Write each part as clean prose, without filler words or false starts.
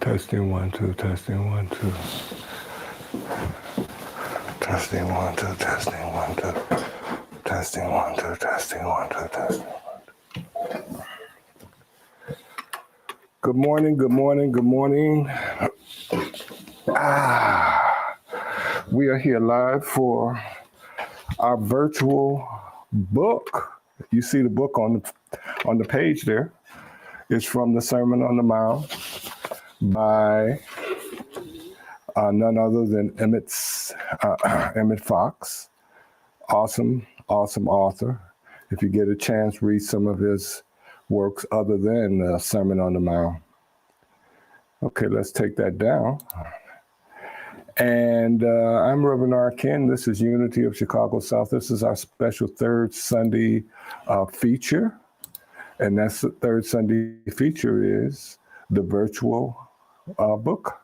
Testing 1 2, testing 1 2. Testing 1 2, testing 1 2. Testing 1 2, testing 1 2, testing 1 2. Good morning, good morning, good morning. We are here live for our virtual book. You see the book on the page there. It's from the Sermon on the Mount by none other than Emmett Fox. Awesome author. If you get a chance, read some of his works other than the Sermon on the Mount. Okay, let's take that down. And I'm Reverend R. Ken. This is Unity of Chicago South. This is our special third Sunday feature. And that's the third Sunday feature is the Virtual Book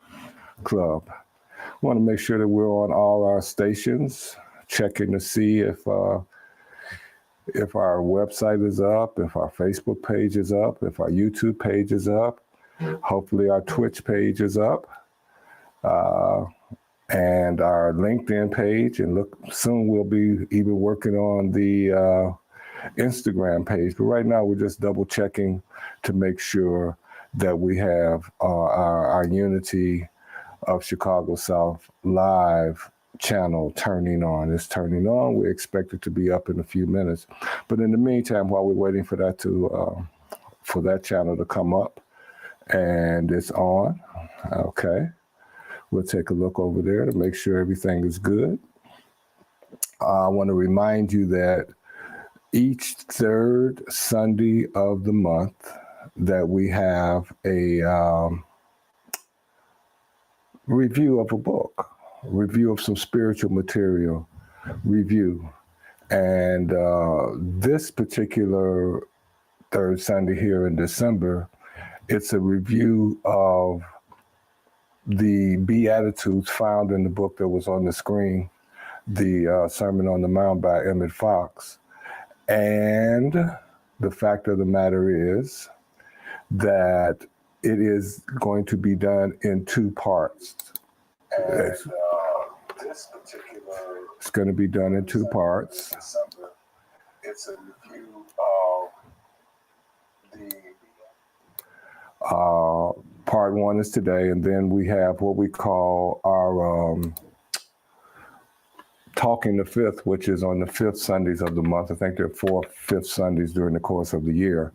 Club. I want to make sure that we're on all our stations, checking to see if our website is up, if our Facebook page is up, if our YouTube page is up. Hopefully our Twitch page is up. And our LinkedIn page, and look, soon we'll be even working on the Instagram page. But right now we're just double checking to make sure that we have our Unity of Chicago South live channel turning on. It's turning on. We expect it to be up in a few minutes. But in the meantime, while we're waiting for that for that channel to come up, and it's on, okay. We'll take a look over there to make sure everything is good. I want to remind you that each third Sunday of the month that we have a review of a book, review of some spiritual material, review. And this particular third Sunday here in December, it's a review of the Beatitudes found in the book that was on the screen, the Sermon on the Mount by Emmett Fox. And the fact of the matter is that it is going to be done in two parts. It's going to be done in two parts. It's a review of the part one is today, and then we have what we call our Talking the Fifth, which is on the fifth Sundays of the month. I think there are 4 fifth Sundays during the course of the year.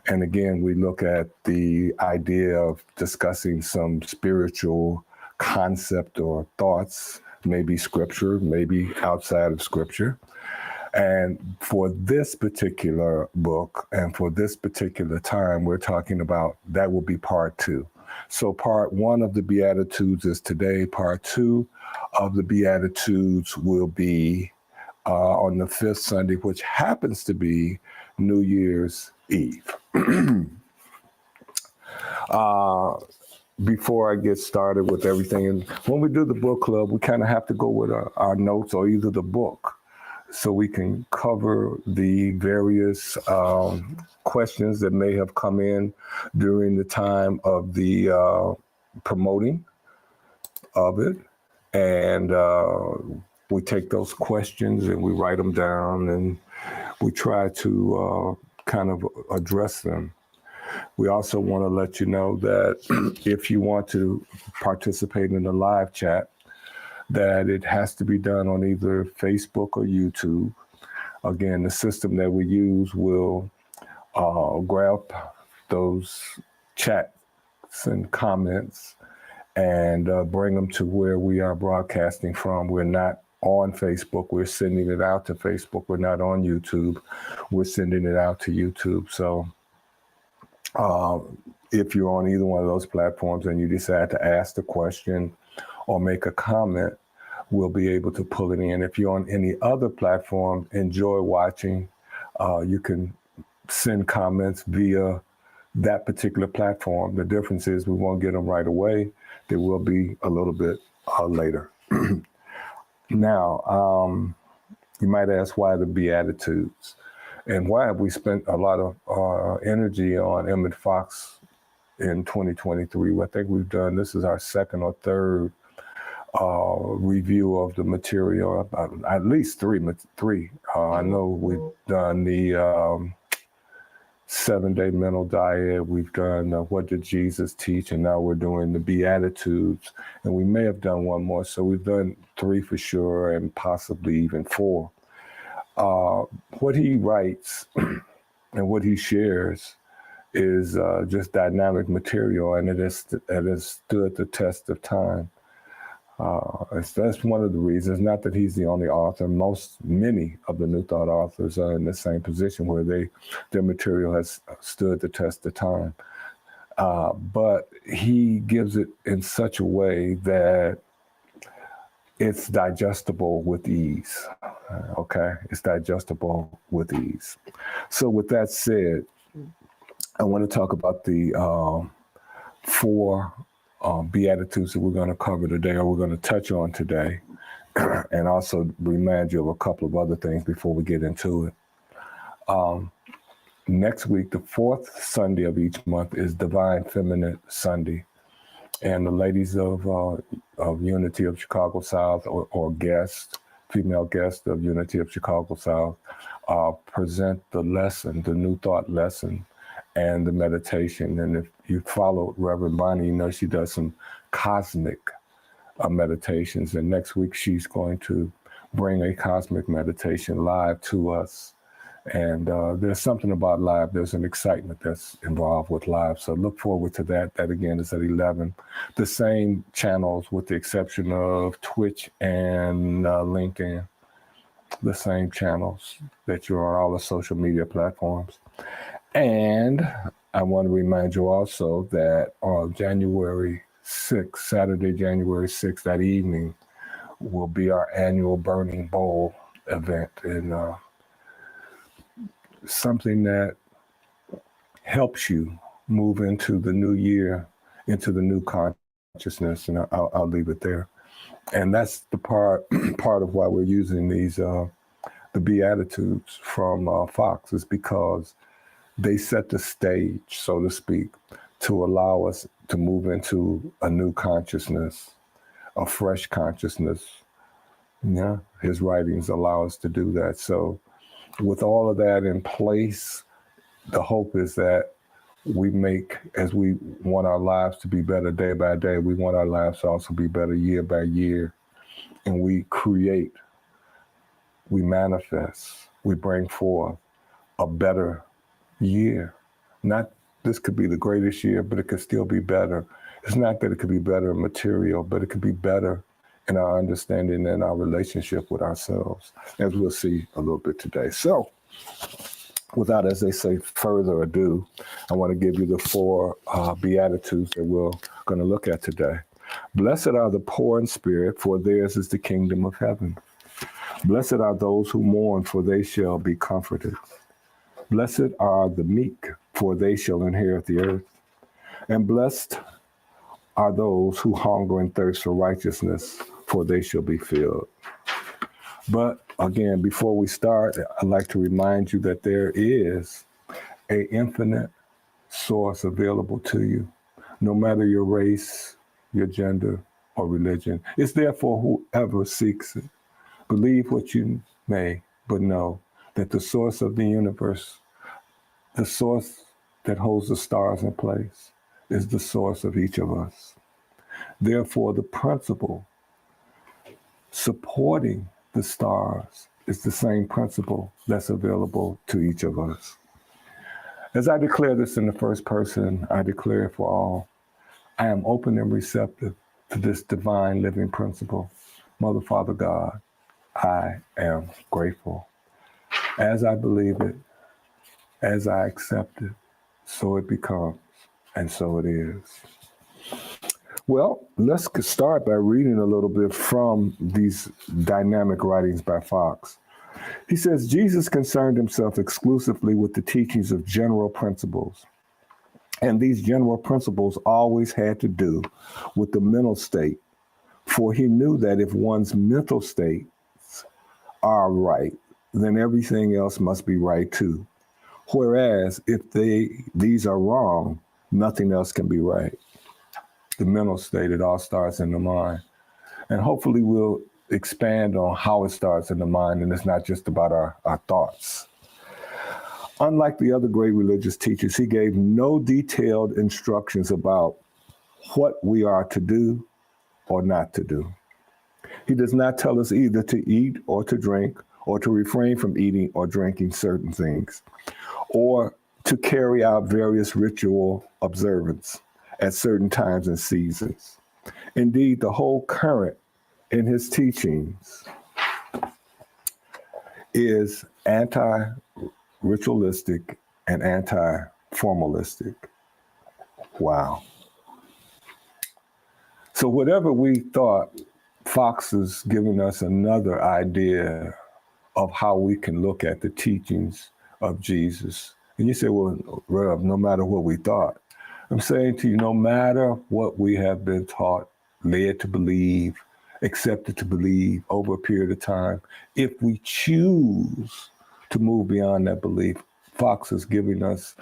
And again, we look at the idea of discussing some spiritual concept or thoughts, maybe scripture, maybe outside of scripture. And for this particular book and for this particular time, we're talking about that will be part 2. So part 1 of the Beatitudes is today. Part 2 of the Beatitudes will be on the 5th Sunday, which happens to be New Year's Eve. Before I get started with everything, and when we do the book club, we kind of have to go with our notes or either the book, so we can cover the various questions that may have come in during the time of the promoting of it. And we take those questions and we write them down and we try to kind of address them. We also want to let you know that if you want to participate in the live chat, that it has to be done on either Facebook or YouTube. Again, the system that we use will grab those chats and comments and bring them to where we are broadcasting from. We're not on Facebook. We're sending it out to Facebook. We're not on YouTube. We're sending it out to YouTube. So if you're on either one of those platforms and you decide to ask the question or make a comment, we'll be able to pull it in. If you're on any other platform, enjoy watching. You can send comments via that particular platform. The difference is we won't get them right away. They will be a little bit later. Now, you might ask why the Beatitudes and why have we spent a lot of energy on Emmett Fox in 2023. I think this is our second or third review of the material, at least three. I know we've done the 7-day mental diet. We've done what did Jesus teach, and now we're doing the Beatitudes, and we may have done one more. So we've done 3 for sure, and possibly even 4. What he writes and what he shares is just dynamic material, and it has stood the test of time. That's one of the reasons. Not that he's the only author. Many of the New Thought authors are in the same position where their material has stood the test of time. But he gives it in such a way that it's digestible with ease. Okay, it's digestible with ease. So with that said, I want to talk about the 4 Beatitudes that we're going to cover today, or we're going to touch on today, and also remind you of a couple of other things before we get into it. Next week, the 4th Sunday of each month, is Divine Feminine Sunday, and the ladies of Unity of Chicago South, or female guest of Unity of Chicago South, present the lesson, the New Thought lesson, and the meditation. And if you follow Reverend Bonnie, you know she does some cosmic meditations. And next week she's going to bring a cosmic meditation live to us. And there's something about live. There's an excitement that's involved with live. So look forward to that. That again is at 11. The same channels, with the exception of Twitch and LinkedIn. The same channels that you're on all the social media platforms. And I want to remind you also that on January 6th, Saturday, January 6th, that evening, will be our annual Burning Bowl event. And something that helps you move into the new year, into the new consciousness. And I'll leave it there. And that's the part of why we're using these, the Beatitudes from Fox, is because they set the stage, so to speak, to allow us to move into a new consciousness, a fresh consciousness. Yeah, his writings allow us to do that. So with all of that in place, the hope is that we make, as we want our lives to be better day by day, we want our lives to also be better year by year. And we create, we manifest, we bring forth a better year. Not this could be the greatest year, but it could still be better. It's not that it could be better in material, but it could be better in our understanding and our relationship with ourselves, as we'll see a little bit today. So without, as they say, further ado, I want to give you the 4 Beatitudes that we're going to look at today. Blessed are the poor in spirit, for theirs is the kingdom of heaven. Blessed are those who mourn, for they shall be comforted. Blessed are the meek, for they shall inherit the earth. And blessed are those who hunger and thirst for righteousness, for they shall be filled. But again, before we start, I'd like to remind you that there is an infinite source available to you, no matter your race, your gender, or religion. It's there for whoever seeks it. Believe what you may, but know that the source of the universe, the source that holds the stars in place, is the source of each of us. Therefore, the principle supporting the stars is the same principle that's available to each of us. As I declare this in the first person, I declare it for all. I am open and receptive to this divine living principle. Mother, Father, God, I am grateful. As I believe it, as I accept it, so it becomes, and so it is. Well, let's start by reading a little bit from these dynamic writings by Fox. He says, Jesus concerned himself exclusively with the teachings of general principles. And these general principles always had to do with the mental state, for he knew that if one's mental states are right, then everything else must be right too. Whereas if these are wrong, nothing else can be right. The mental state, it all starts in the mind. And hopefully we'll expand on how it starts in the mind, and it's not just about our thoughts. Unlike the other great religious teachers, he gave no detailed instructions about what we are to do or not to do. He does not tell us either to eat or to drink, or to refrain from eating or drinking certain things, or to carry out various ritual observance at certain times and seasons. Indeed, the whole current in his teachings is anti-ritualistic and anti-formalistic. Wow. So whatever we thought, Fox is giving us another idea of how we can look at the teachings of Jesus. And you say, well, Rev, no matter what we thought. I'm saying to you, no matter what we have been taught, led to believe, accepted to believe over a period of time, if we choose to move beyond that belief, Fox is giving us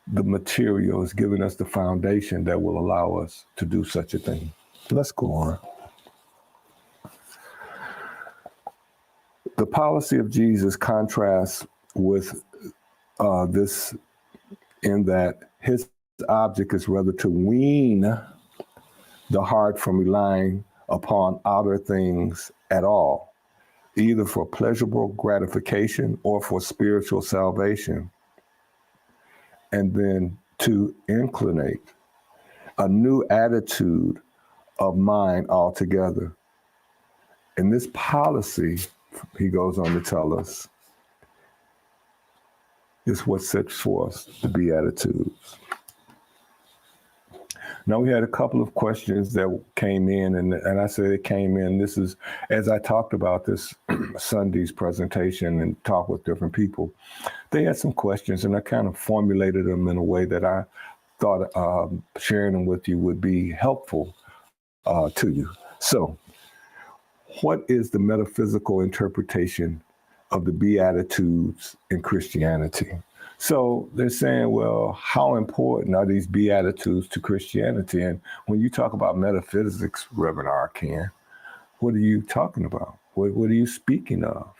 the material, is giving us the foundation that will allow us to do such a thing. Let's go on. The policy of Jesus contrasts with this in that his object is rather to wean the heart from relying upon outer things at all, either for pleasurable gratification or for spiritual salvation, and then to inclinate a new attitude of mind altogether. And this policy, he goes on to tell us, is what sets forth the Beatitudes. Now, we had a couple of questions that came in, and I say it came in. This is, as I talked about this Sunday's presentation and talked with different people, they had some questions, and I kind of formulated them in a way that I thought sharing them with you would be helpful to you. So, what is the metaphysical interpretation of the Beatitudes in Christianity? So they're saying, well, how important are these Beatitudes to Christianity? And when you talk about metaphysics, Reverend Arcan, what are you talking about? What are you speaking of?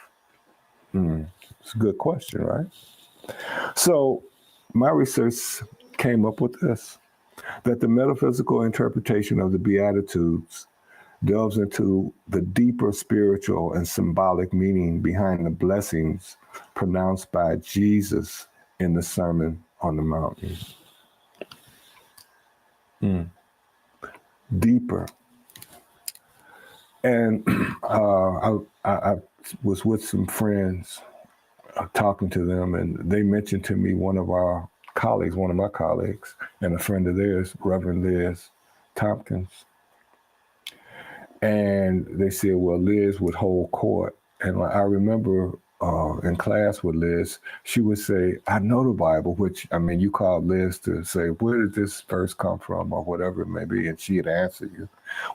It's a good question, right? So my research came up with this, that the metaphysical interpretation of the Beatitudes delves into the deeper spiritual and symbolic meaning behind the blessings pronounced by Jesus in the Sermon on the Mountain. Deeper. And I was with some friends talking to them, and they mentioned to me one of my colleagues, and a friend of theirs, Reverend Liz Tompkins. And they said, well, Liz would hold court. And I remember in class with Liz, she would say, I know the Bible, which, I mean, you called Liz to say, where did this verse come from, or whatever it may be, and she'd answer you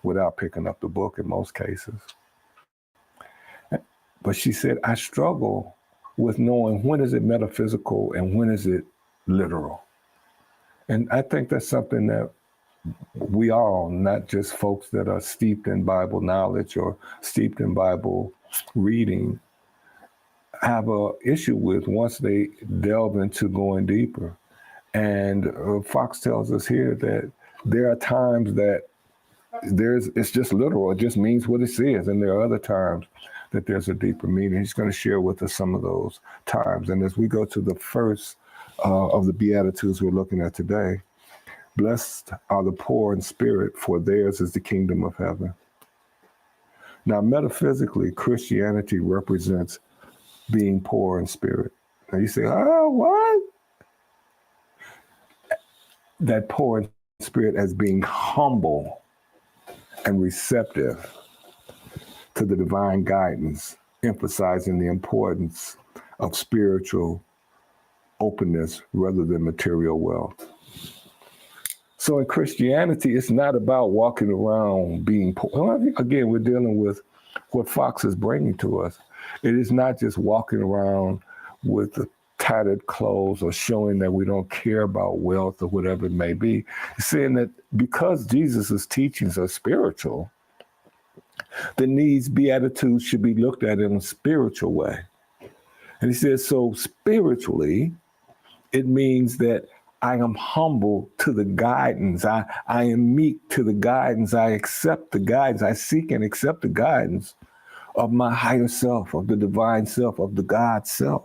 without picking up the book in most cases. But she said, I struggle with knowing when is it metaphysical and when is it literal. And I think that's something that we all, not just folks that are steeped in Bible knowledge or steeped in Bible reading, have an issue with once they delve into going deeper. And Fox tells us here that there are times that it's just literal, it just means what it says. And there are other times that there's a deeper meaning. He's going to share with us some of those times. And as we go to the first of the Beatitudes we're looking at today, blessed are the poor in spirit, for theirs is the kingdom of heaven. Now, metaphysically, Christianity represents being poor in spirit. Now you say, oh, what? That poor in spirit as being humble and receptive to the divine guidance, emphasizing the importance of spiritual openness rather than material wealth. So in Christianity, it's not about walking around being poor. Well, again, we're dealing with what Fox is bringing to us. It is not just walking around with the tattered clothes or showing that we don't care about wealth or whatever it may be. He's saying that because Jesus' teachings are spiritual, then these Beatitudes should be looked at in a spiritual way. And he says, so spiritually, it means that I am humble to the guidance. I am meek to the guidance. I accept the guidance. I seek and accept the guidance of my higher self, of the divine self, of the God self.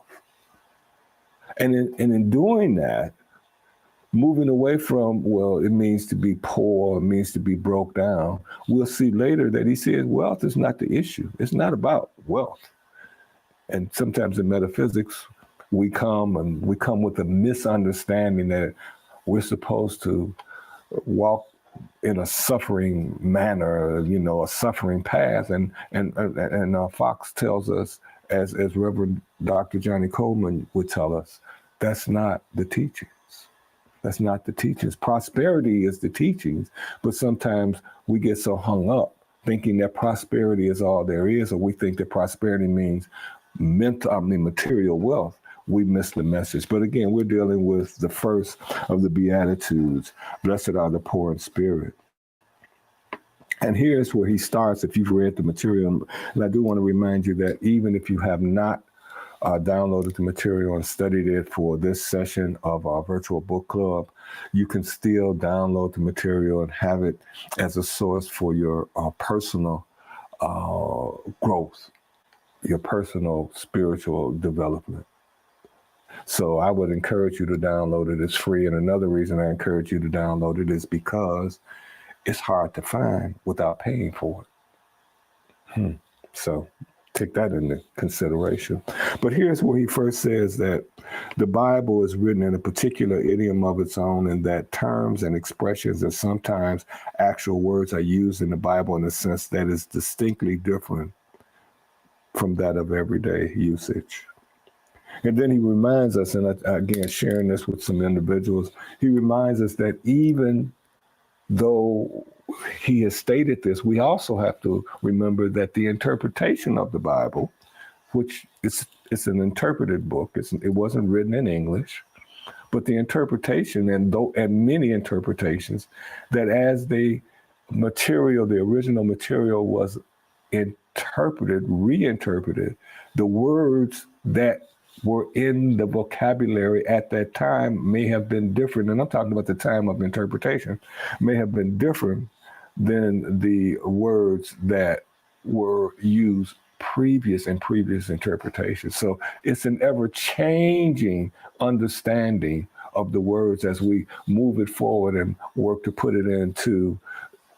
And in doing that, moving away from, well, it means to be poor, it means to be broke down, we'll see later that he says wealth is not the issue. It's not about wealth. And sometimes in metaphysics, we come with a misunderstanding that we're supposed to walk in a suffering manner, a suffering path. And Fox tells us, as Reverend Dr. Johnny Coleman would tell us, that's not the teachings. That's not the teachings. Prosperity is the teachings, but sometimes we get so hung up thinking that prosperity is all there is, or we think that prosperity means material wealth. We miss the message. But again, we're dealing with the first of the Beatitudes. Blessed are the poor in spirit. And here's where he starts, if you've read the material. And I do want to remind you that even if you have not downloaded the material and studied it for this session of our virtual book club, you can still download the material and have it as a source for your personal growth, your personal spiritual development. So I would encourage you to download it. It's free. And another reason I encourage you to download it is because it's hard to find without paying for it. So take that into consideration. But here's where he first says that the Bible is written in a particular idiom of its own, and that terms and expressions and sometimes actual words are used in the Bible in a sense that is distinctly different from that of everyday usage. And then he reminds us, and again, sharing this with some individuals, he reminds us that even though he has stated this, we also have to remember that the interpretation of the Bible, which it's an interpreted book, it wasn't written in English, but the interpretation and many interpretations, that as the original material was reinterpreted, the words that were in the vocabulary at that time may have been different, and I'm talking about the time of interpretation, may have been different than the words that were used in previous interpretations. So it's an ever-changing understanding of the words as we move it forward and work to put it into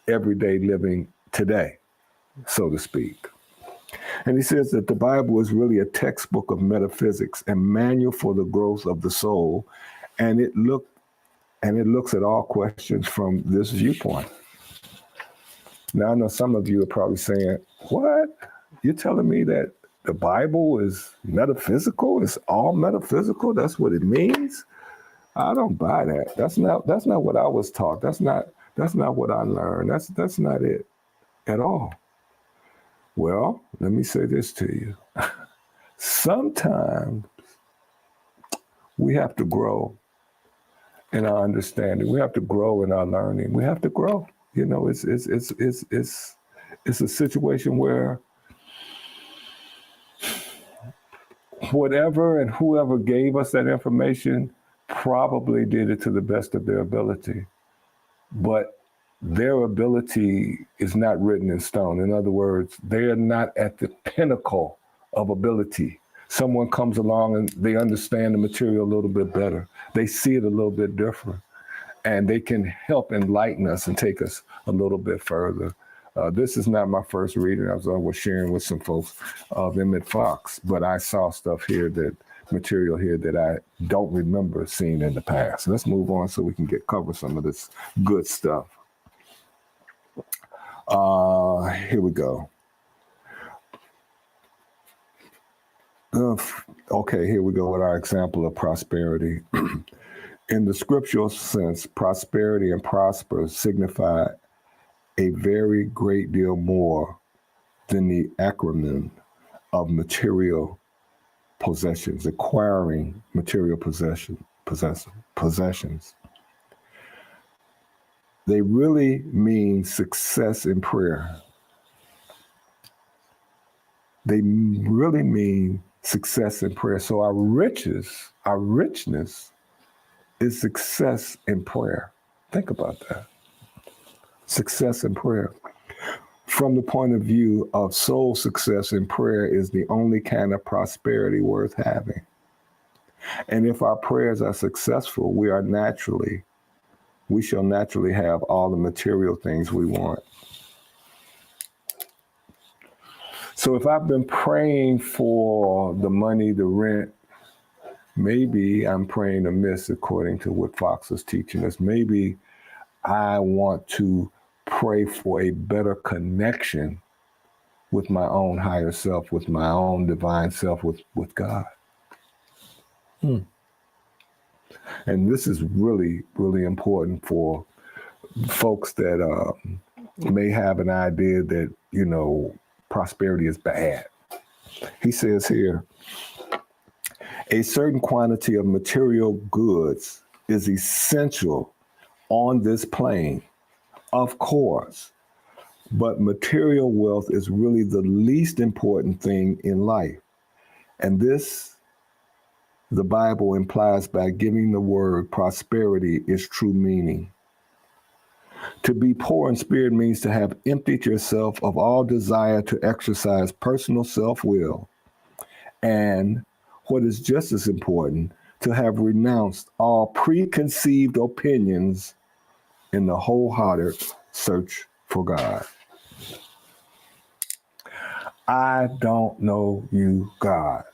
everyday living today, so to speak. And he says that the Bible is really a textbook of metaphysics, a manual for the growth of the soul, and it looks at all questions from this viewpoint. Now, I know some of you are probably saying, what? You're telling me that the Bible is metaphysical? It's all metaphysical? That's what it means? I don't buy that. That's not what I was taught. That's not what I learned. That's not it at all. Well, let me say this to you. Sometimes we have to grow in our understanding. We have to grow in our learning. We have to grow. It's a situation where whatever and whoever gave us that information probably did it to the best of their ability. But their ability is not written in stone. In other words, they are not at the pinnacle of ability. Someone comes along and they understand the material a little bit better. They see it a little bit different, and they can help enlighten us and take us a little bit further. This is not my first reading. I was sharing with some folks of them at Fox, but I saw material here that I don't remember seeing in the past. Let's move on so we can cover some of this good stuff. Here we go. Okay, here we go with our example of prosperity. In the scriptural sense, prosperity and prosper signify a very great deal more than the acronym of material possessions, acquiring material possessions. They really mean success in prayer. They really mean success in prayer. So our richness is success in prayer. Think about that. Success in prayer. From the point of view of soul success in prayer is the only kind of prosperity worth having. And if our prayers are successful, we shall naturally have all the material things we want. So if I've been praying for the money, the rent, maybe I'm praying amiss according to what Fox is teaching us. Maybe I want to pray for a better connection with my own higher self, with my own divine self, with God. And this is really, really important for folks that may have an idea that, prosperity is bad. He says here, a certain quantity of material goods is essential on this plane, of course, but material wealth is really the least important thing in life. And this, the Bible implies by giving the word prosperity its true meaning. To be poor in spirit means to have emptied yourself of all desire to exercise personal self-will, and what is just as important, to have renounced all preconceived opinions in the wholehearted search for God. I don't know you, God.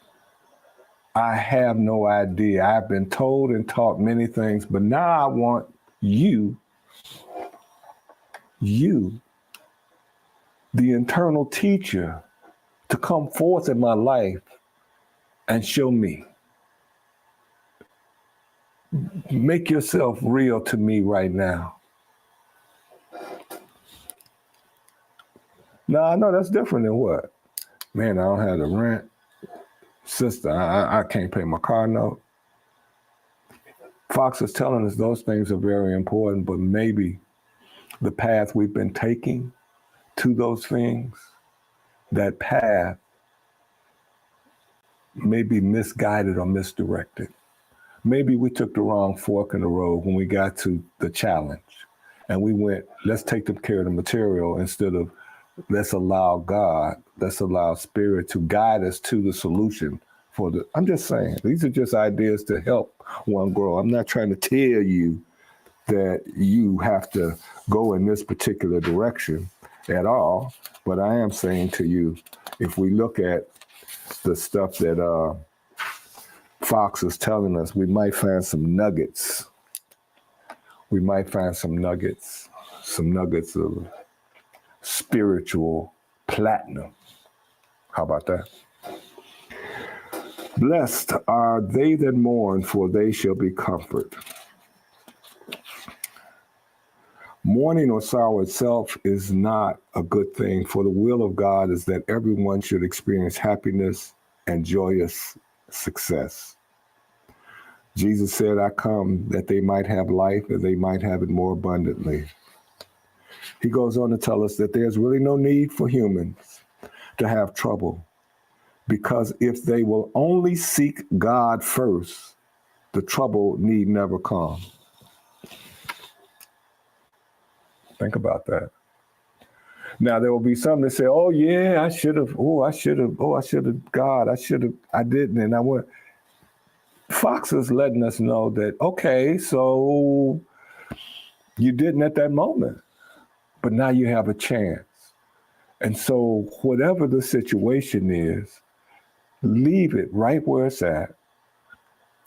I have no idea. I've been told and taught many things, but now I want you, the internal teacher, to come forth in my life and show me. Make yourself real to me right now. Now, I know that's different than what? Man, I don't have the rent. Sister, I can't pay my car note. Fox is telling us those things are very important, but maybe the path we've been taking to those things, that path may be misguided or misdirected. Maybe we took the wrong fork in the road when we got to the challenge and we went, let's take care of the material instead of let's allow Spirit to guide us to the solution I'm just saying, these are just ideas to help one grow. I'm not trying to tell you that you have to go in this particular direction at all, but I am saying to you, if we look at the stuff that Fox is telling us, we might find some nuggets. We might find some nuggets of spiritual platinum. How about that? Blessed are they that mourn, for they shall be comforted. Mourning or sorrow itself is not a good thing, for the will of God is that everyone should experience happiness and joyous success. Jesus said, I come that they might have life and they might have it more abundantly. He goes on to tell us that there's really no need for humans to have trouble, because if they will only seek God first, the trouble need never come. Think about that. Now, there will be some that say, oh, yeah, I should have, God, I didn't, and I went. Fox is letting us know that, okay, so you didn't at that moment, but now you have a chance. And so whatever the situation is, leave it right where it's at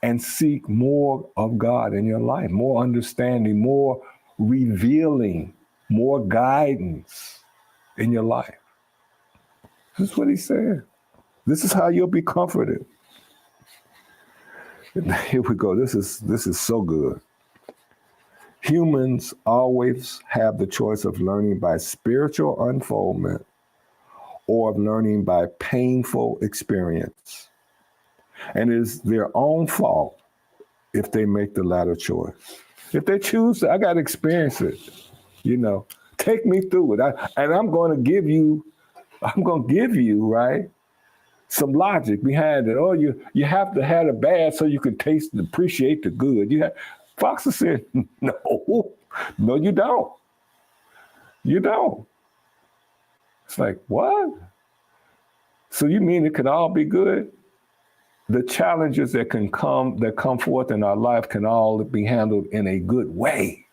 and seek more of God in your life, more understanding, more revealing, more guidance in your life. This is what he said. This is how you'll be comforted. And here we go. This is so good. Humans always have the choice of learning by spiritual unfoldment or of learning by painful experience. And it's their own fault if they make the latter choice. If they choose to, I got to experience it, take me through it. I'm going to give you, right, some logic behind it. Oh, you have to have the bad so you can taste and appreciate the good. Fox is saying, no, you don't. You don't. It's like, what? So you mean it can all be good? The challenges that come forth in our life can all be handled in a good way.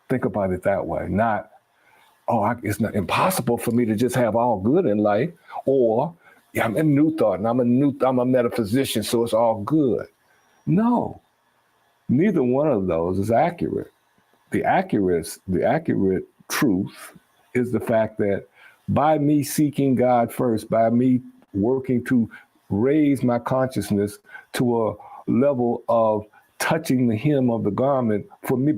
Think about it that way. Not, it's not impossible for me to just have all good in life, or I'm in New Thought and I'm a metaphysician, so it's all good. No, neither one of those is accurate. The accurate truth is the fact that by me seeking God first, by me working to raise my consciousness to a level of touching the hem of the garment,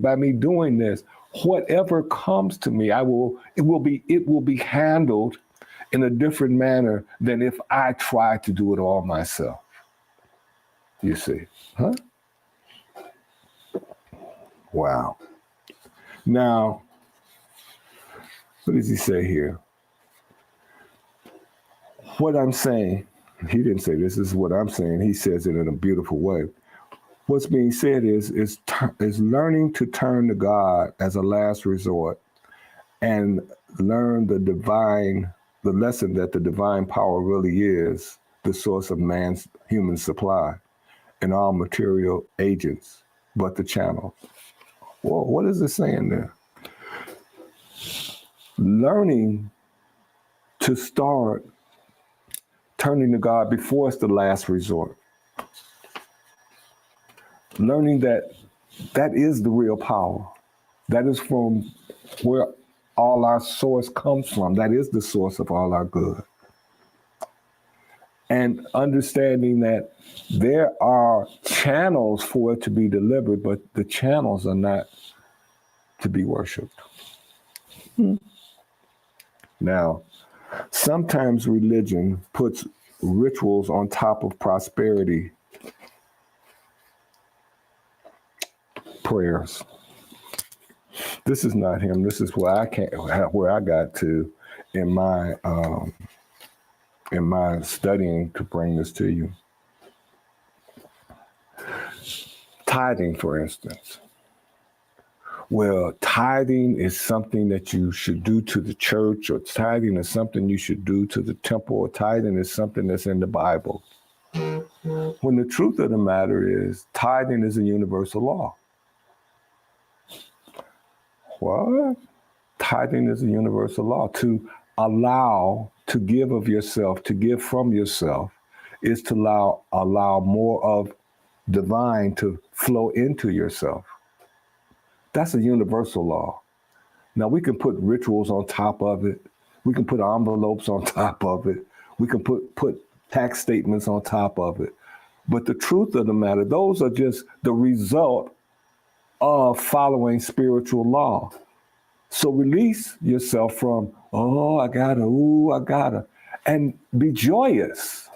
by me doing this, whatever comes to me, it will be handled in a different manner than if I try to do it all myself. You see, huh? Wow. Now, what does he say here? What I'm saying, he didn't say this is what I'm saying. He says it in a beautiful way. What's being said is learning to turn to God as a last resort and learn the lesson that the divine power really is the source of man's human supply and all material agents, but the channel. Well, what is it saying there? Learning to start turning to God before it's the last resort. Learning that is the real power. That is from where all our source comes from. That is the source of all our good. And understanding that there are channels for it to be delivered, but the channels are not to be worshipped. Now, sometimes religion puts rituals on top of prosperity prayers. This is not him. This is where I got to in my studying to bring this to you. Tithing, for instance. Well, tithing is something that you should do to the church, or tithing is something you should do to the temple, or tithing is something that's in the Bible. When the truth of the matter is, tithing is a universal law. What? Tithing is a universal law. To allow to give of yourself, to give from yourself, is to allow more of divine to flow into yourself. That's a universal law. Now, we can put rituals on top of it. We can put envelopes on top of it. We can put tax statements on top of it. But the truth of the matter, those are just the result of following spiritual law. So release yourself from, I gotta, and be joyous,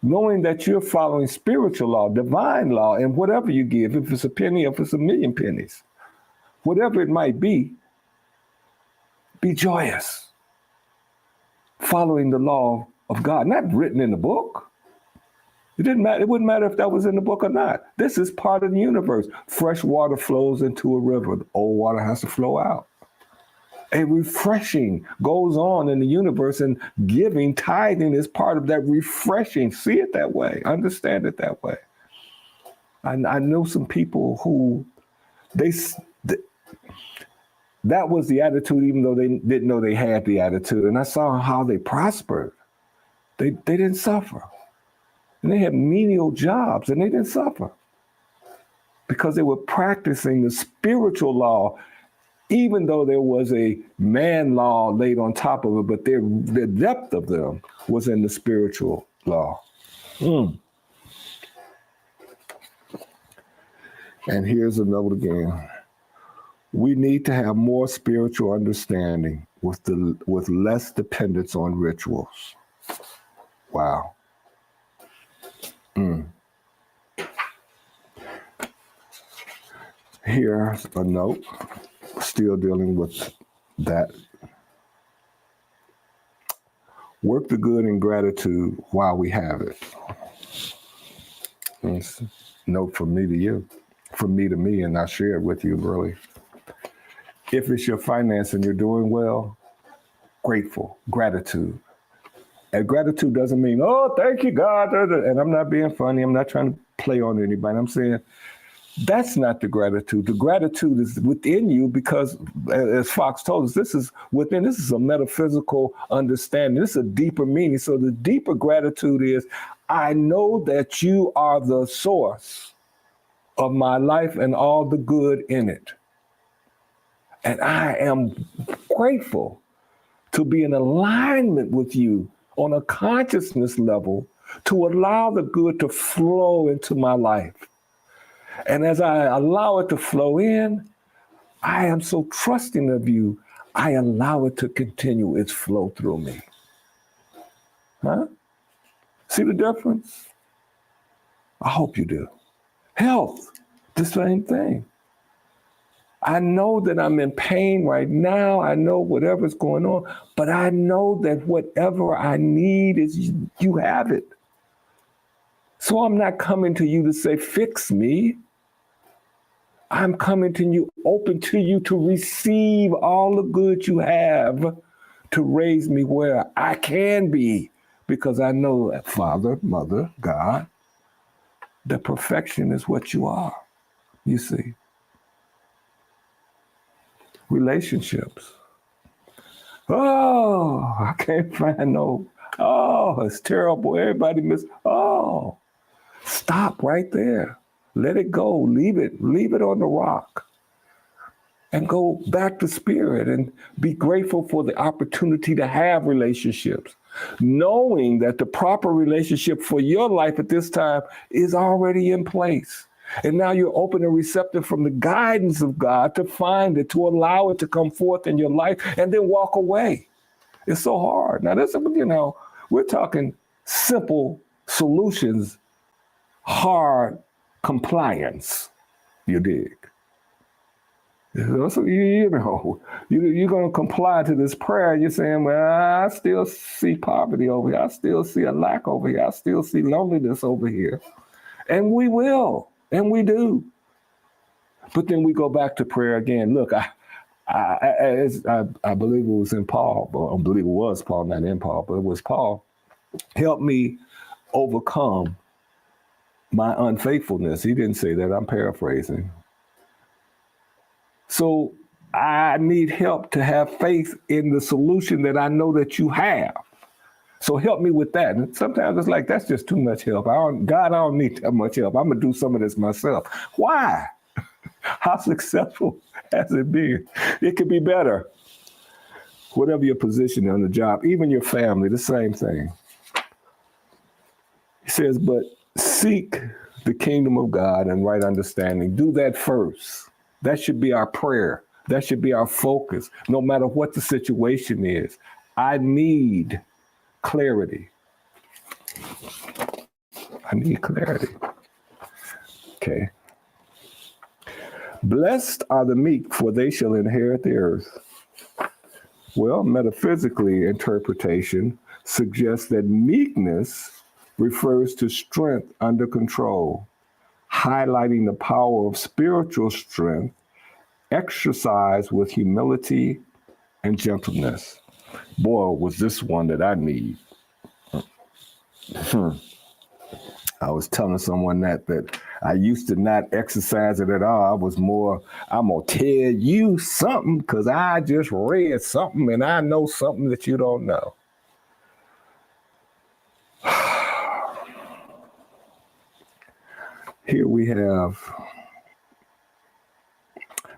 knowing that you're following spiritual law, divine law, and whatever you give, if it's a penny, if it's a million pennies, whatever it might be joyous, following the law of God, not written in the book. It didn't matter. It wouldn't matter if that was in the book or not. This is part of the universe. Fresh water flows into a river. The old water has to flow out. A refreshing goes on in the universe, and giving, tithing is part of that refreshing. See it that way. Understand it that way. I know some people who that was the attitude, even though they didn't know they had the attitude. And I saw how they prospered. They didn't suffer. And they had menial jobs, and they didn't suffer because they were practicing the spiritual law, even though there was a man law laid on top of it, but the depth of them was in the spiritual law. And here's a note again. We need to have more spiritual understanding with less dependence on rituals. Wow. Mm. Here's a note, still dealing with that. Work the good in gratitude while we have it. It's a note from me to you, from me to me, and I share it with you, really. If it's your finance and you're doing well, grateful, gratitude. And gratitude doesn't mean, oh, thank you, God. And I'm not being funny. I'm not trying to play on anybody. I'm saying that's not the gratitude. The gratitude is within you because, as Fox told us, this is within. This is a metaphysical understanding. This is a deeper meaning. So the deeper gratitude is, I know that you are the source of my life and all the good in it. And I am grateful to be in alignment with you on a consciousness level to allow the good to flow into my life. And as I allow it to flow in, I am so trusting of you, I allow it to continue its flow through me. Huh? See the difference? I hope you do. Health, the same thing. I know that I'm in pain right now. I know whatever's going on, but I know that whatever I need is you have it. So I'm not coming to you to say, fix me. I'm coming to you, open to you to receive all the good you have to raise me where I can be, because I know that Father, Mother, God, the perfection is what you are, you see. Relationships. Oh, I can't find no, oh, it's terrible. Everybody oh, stop right there. Let it go. Leave it on the rock. And go back to spirit and be grateful for the opportunity to have relationships, knowing that the proper relationship for your life at this time is already in place. And now you're open and receptive from the guidance of God to find it, to allow it to come forth in your life, and then walk away. It's so hard. Now, this, we're talking simple solutions, hard compliance. You dig? So you're going to comply to this prayer. You're saying, well, I still see poverty over here. I still see a lack over here. I still see loneliness over here. And we will, and we do. But then we go back to prayer again. Look, I believe it was in Paul, but I believe it was Paul, not in Paul, but it was Paul. Help me overcome my unfaithfulness. He didn't say that. I'm paraphrasing. So I need help to have faith in the solution that I know that you have. So help me with that. And sometimes it's like, that's just too much help. God, I don't need that much help. I'm going to do some of this myself. Why? How successful has it been? It could be better. Whatever your position on the job, even your family, the same thing. He says, but seek the kingdom of God and right understanding. Do that first. That should be our prayer. That should be our focus, no matter what the situation is. I need clarity. I need clarity. Okay. Blessed are the meek, for they shall inherit the earth. Well, metaphysically, interpretation suggests that meekness refers to strength under control, highlighting the power of spiritual strength exercised with humility and gentleness. Boy, was this one that I need. I was telling someone that I used to not exercise it at all. I was more, I'm going to tell you something because I just read something and I know something that you don't know. Here we have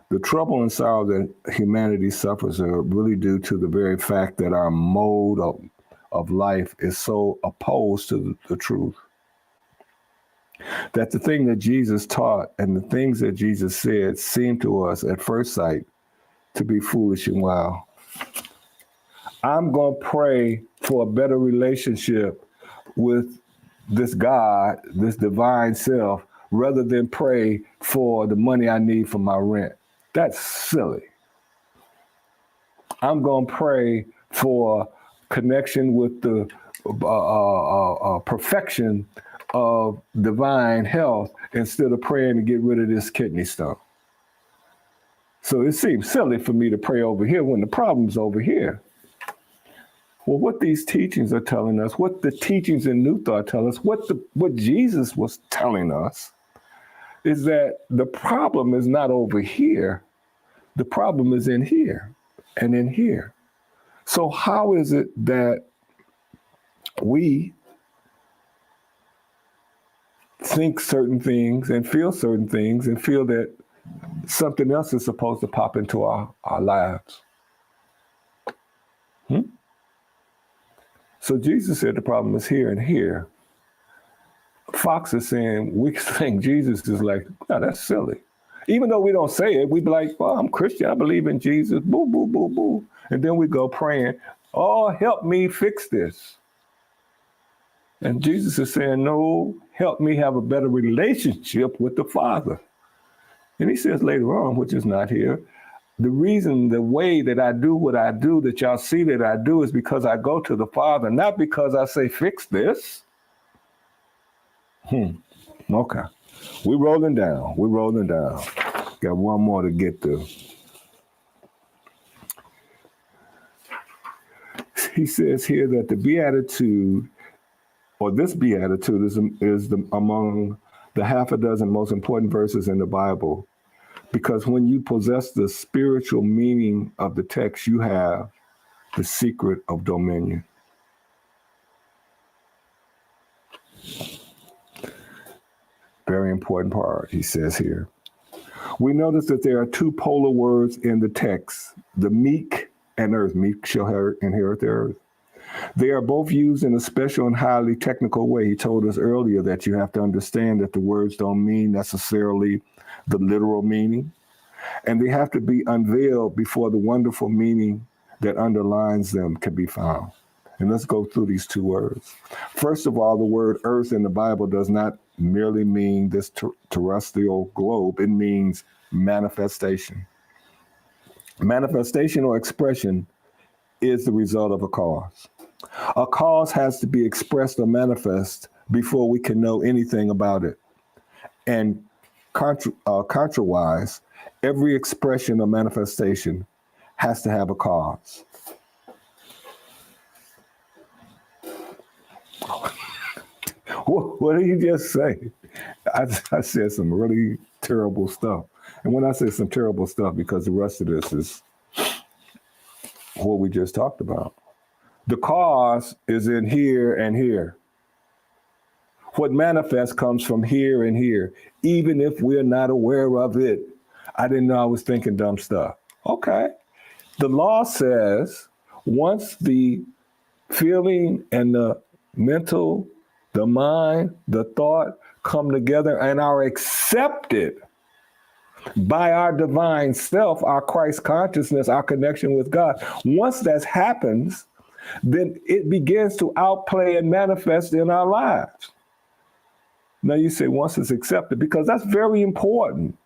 the trouble and sorrow that humanity suffers are really due to the very fact that our mode of life is so opposed to the truth. That the thing that Jesus taught and the things that Jesus said seem to us at first sight to be foolish and wild. I'm going to pray for a better relationship with this God, this divine self, rather than pray for the money I need for my rent. That's silly. I'm going to pray for connection with the perfection of divine health instead of praying to get rid of this kidney stone. So it seems silly for me to pray over here when the problem's over here. Well, what these teachings are telling us, what the teachings in New Thought tell us, what Jesus was telling us, is that the problem is not over here. The problem is in here and in here. So how is it that we think certain things and feel that something else is supposed to pop into our lives? So Jesus said the problem is here and here. Fox is saying we think Jesus is like, no, that's silly. Even though we don't say it, we be like, well, I'm Christian, I believe in Jesus, boo, boo, boo, boo. And then we go praying, oh, help me fix this. And Jesus is saying, no, help me have a better relationship with the Father. And he says later on, which is not here, the way that I do what I do, that y'all see that I do, is because I go to the Father, not because I say, fix this. Okay. We're rolling down. Got one more to get to. He says here that the Beatitude, or this Beatitude, is among the half a dozen most important verses in the Bible, because when you possess the spiritual meaning of the text, you have the secret of dominion. Very important part, he says here. We notice that there are two polar words in the text, the meek and earth. Meek shall inherit the earth. They are both used in a special and highly technical way. He told us earlier that you have to understand that the words don't mean necessarily the literal meaning, and they have to be unveiled before the wonderful meaning that underlines them can be found. And let's go through these two words. First of all, the word earth in the Bible does not merely mean this terrestrial globe. It means manifestation. Manifestation or expression is the result of a cause. A cause has to be expressed or manifest before we can know anything about it. And contrawise, every expression or manifestation has to have a cause. What did you just say? I said some really terrible stuff. And when I say some terrible stuff, because the rest of this is what we just talked about. The cause is in here and here. What manifests comes from here and here, even if we're not aware of it. I didn't know I was thinking dumb stuff. Okay. The law says once the feeling and the mental, the mind, the thought come together and are accepted by our divine self, our Christ consciousness, our connection with God. Once that happens, then it begins to outplay and manifest in our lives. Now you say once it's accepted, because that's very important.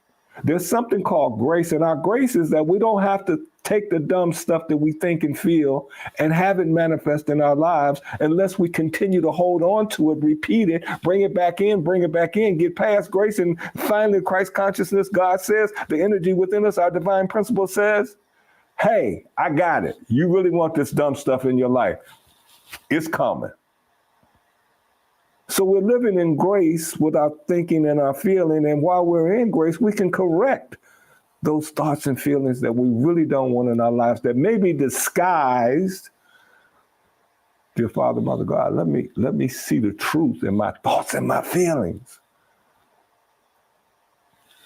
There's something called grace, and our grace is that we don't have to take the dumb stuff that we think and feel and have it manifest in our lives unless we continue to hold on to it, repeat it, bring it back in, get past grace, and finally Christ consciousness, God says, the energy within us, our divine principle says, hey, I got it. You really want this dumb stuff in your life. It's coming. So we're living in grace with our thinking and our feeling, and while we're in grace, we can correct those thoughts and feelings that we really don't want in our lives that may be disguised. Dear Father, Mother God, let me see the truth in my thoughts and my feelings.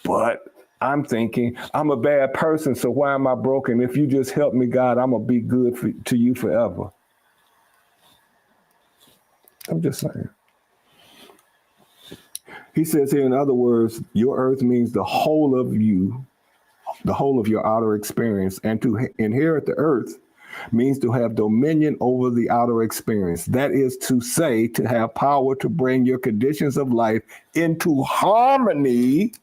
But I'm thinking, I'm a bad person, so why am I broken? If you just help me, God, I'm going to be good to you forever. I'm just saying. He says here, in other words, your earth means the whole of you, the whole of your outer experience. And to inherit the earth means to have dominion over the outer experience. That is to say, to have power to bring your conditions of life into harmony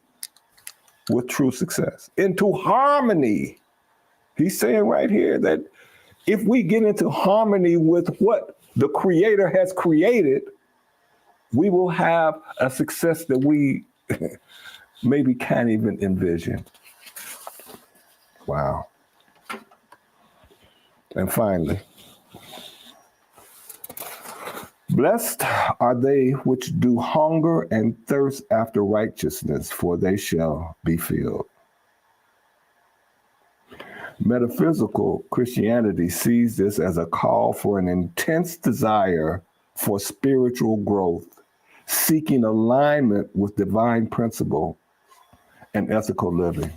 with true success. Into harmony. He's saying right here that if we get into harmony with what the Creator has created, we will have a success that we maybe can't even envision. Wow. And finally, blessed are they which do hunger and thirst after righteousness, for they shall be filled. Metaphysical Christianity sees this as a call for an intense desire for spiritual growth, seeking alignment with divine principle and ethical living.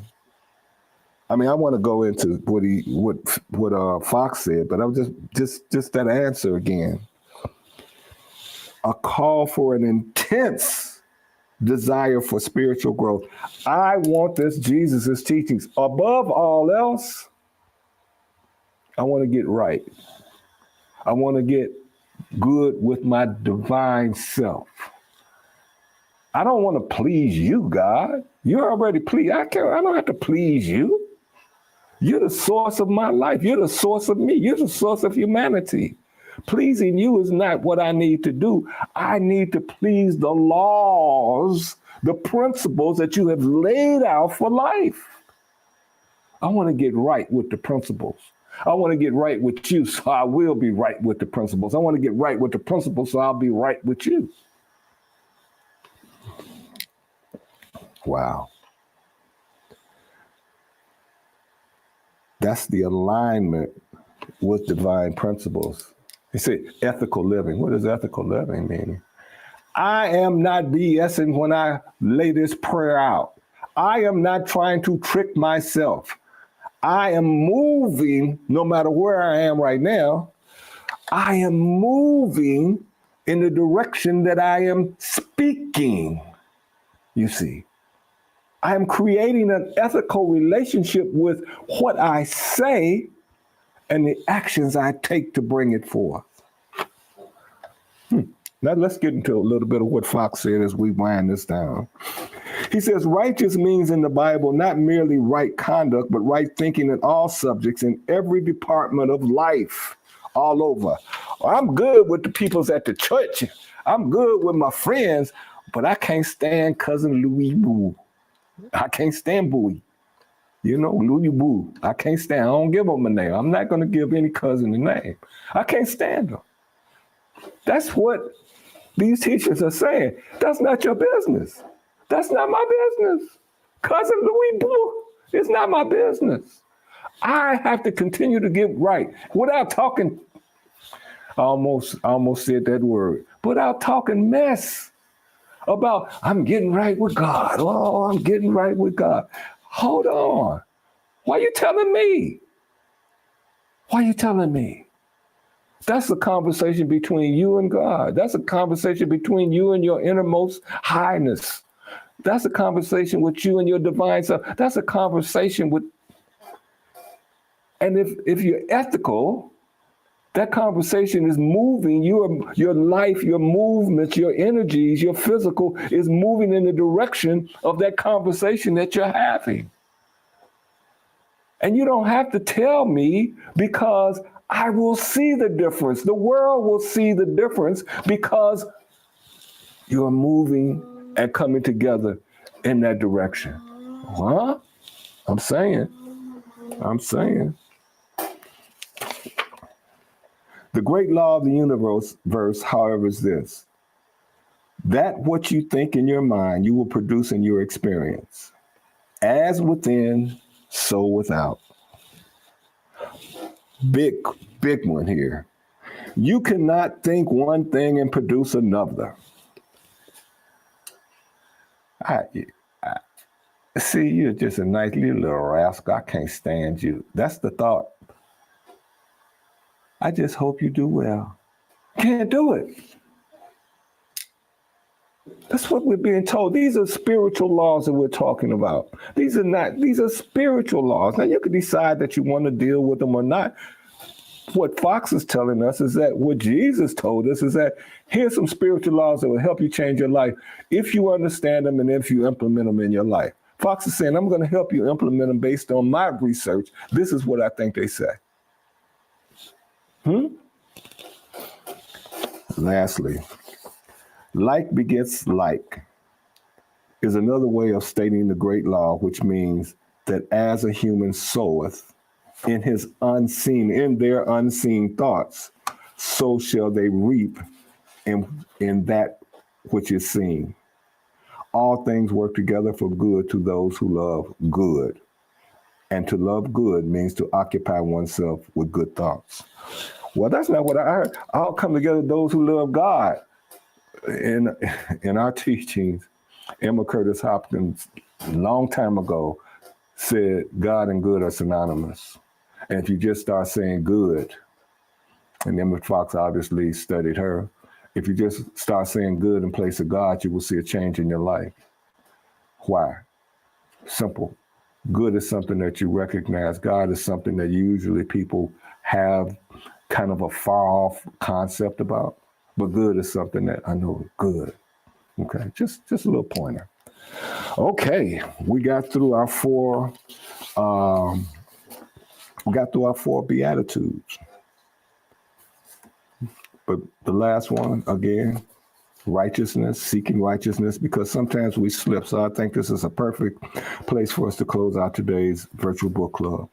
I mean, I want to go into what Fox said, but I'm just that answer again. A call for an intense desire for spiritual growth. I want this Jesus' teachings. Above all else, I want to get right. I want to get good with my divine self. I don't want to please you, God. You're already pleased. I don't have to please you. You're the source of my life. You're the source of me. You're the source of humanity. Pleasing you is not what I need to do. I need to please the laws, the principles that you have laid out for life. I want to get right with the principles. I want to get right with you, so I will be right with the principles. I want to get right with the principles, so I'll be right with you. Wow. That's the alignment with divine principles. You see, ethical living. What does ethical living mean? I am not BSing when I lay this prayer out. I am not trying to trick myself. I am moving, no matter where I am right now, I am moving in the direction that I am speaking, you see. I am creating an ethical relationship with what I say and the actions I take to bring it forth. Now let's get into a little bit of what Fox said as we wind this down. He says, righteous means in the Bible not merely right conduct, but right thinking in all subjects in every department of life, all over. I'm good with the peoples at the church. I'm good with my friends, but I can't stand cousin Louis Boo. I can't stand Bowie. You know, Louis Boo. I can't stand. I don't give him a name. I'm not going to give any cousin a name. I can't stand them. That's what these teachers are saying. That's not your business. That's not my business. Cousin Louis Boo, it's not my business. I have to continue to get right without talking. I almost said that word. Without talking mess about I'm getting right with God. Oh, I'm getting right with God. Hold on. Why are you telling me? Why are you telling me? That's a conversation between you and God. That's a conversation between you and your innermost highness. That's a conversation with you and your divine self. That's a conversation with, and if you're ethical, that conversation is moving your life, your movements, your energies, your physical is moving in the direction of that conversation that you're having. And you don't have to tell me because I will see the difference. The world will see the difference because you're moving and coming together in that direction. Huh? I'm saying. The great law of the universe, however, is this. That what you think in your mind, you will produce in your experience. As within, so without. Big one here. You cannot think one thing and produce another. I see, you're just a nice little rascal. I can't stand you. That's the thought. I just hope you do well. Can't do it. That's what we're being told. These are spiritual laws that we're talking about. These are spiritual laws. Now you can decide that you want to deal with them or not. what Fox is telling us is that what Jesus told us is that here's some spiritual laws that will help you change your life if you understand them and if you implement them in your life. Fox is saying, I'm going to help you implement them based on my research. This is what I think they say. Lastly, like begets like is another way of stating the great law, which means that as a human soweth in their unseen thoughts, so shall they reap in that which is seen. All things work together for good to those who love good. And to love good means to occupy oneself with good thoughts. Well, that's not what I heard. All come together those who love God. In our teachings, Emma Curtis Hopkins, a long time ago, said God and good are synonymous. And if you just start saying good, and Emma Fox obviously studied her, if you just start saying good in place of God, you will see a change in your life. Why? Simple. Good is something that you recognize. God is something that usually people have kind of a far off concept about. But good is something that I know is good. Okay, just a little pointer. Okay, we got through our four Beatitudes. But the last one, again, righteousness, seeking righteousness, because sometimes we slip. So I think this is a perfect place for us to close out today's virtual book club.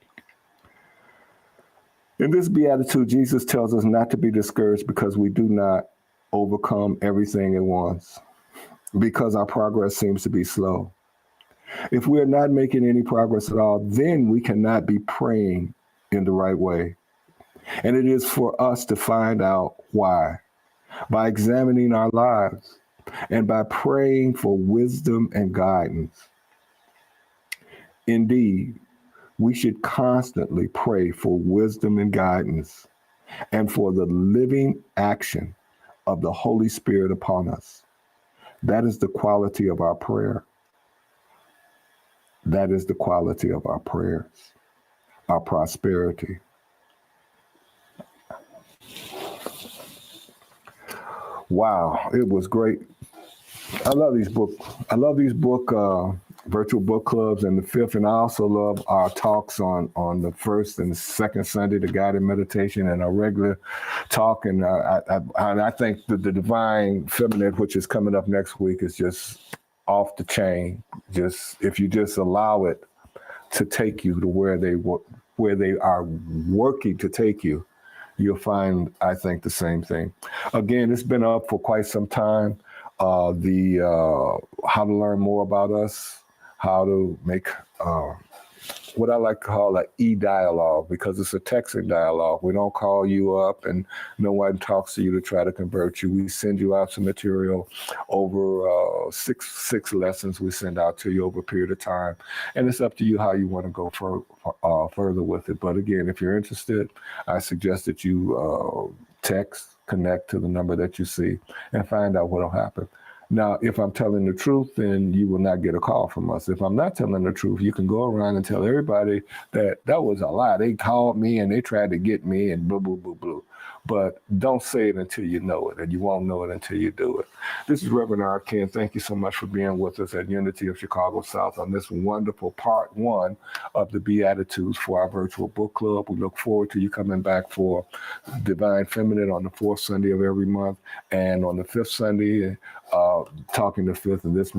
In this Beatitude, Jesus tells us not to be discouraged because we do not overcome everything at once, because our progress seems to be slow. If we are not making any progress at all, then we cannot be praying in the right way. And it is for us to find out why, by examining our lives and by praying for wisdom and guidance. Indeed, we should constantly pray for wisdom and guidance and for the living action of the Holy Spirit upon us. That is the quality of our prayer. That is the quality of our prayers, our prosperity. Wow, it was great. I love these virtual book clubs and the fifth, and I also love our talks on the first and second Sunday, the guided meditation, and our regular talk. And I think the Divine Feminine, which is coming up next week, is just off the chain. Just if you just allow it to take you to where they are working to take you, you'll find, I think, the same thing. Again, it's been up for quite some time. How to learn more about us, how to make what I like to call an e-dialogue, because it's a texting dialogue. We don't call you up and no one talks to you to try to convert you. We send you out some material over six lessons we send out to you over a period of time. And it's up to you how you want to go further with it. But again, if you're interested, I suggest that you connect to the number that you see and find out what will happen. Now, if I'm telling the truth, then you will not get a call from us. If I'm not telling the truth, you can go around and tell everybody that was a lie. They called me and they tried to get me and blah, blah, blah, blah. But don't say it until you know it, and you won't know it until you do it. This is Reverend R. Ken. Thank you so much for being with us at Unity of Chicago South on this wonderful part one of the Beatitudes for our virtual book club. We look forward to you coming back for Divine Feminine on the fourth Sunday of every month, and on the fifth Sunday, Talking the Fifth. And this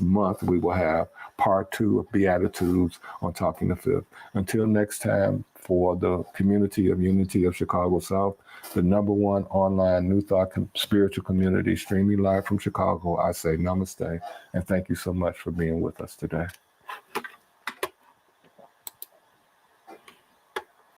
month, we will have part two of Beatitudes on Talking the Fifth. Until next time, for the community of Unity of Chicago South, the #1 online New Thought spiritual community streaming live from Chicago, I say namaste and thank you so much for being with us today.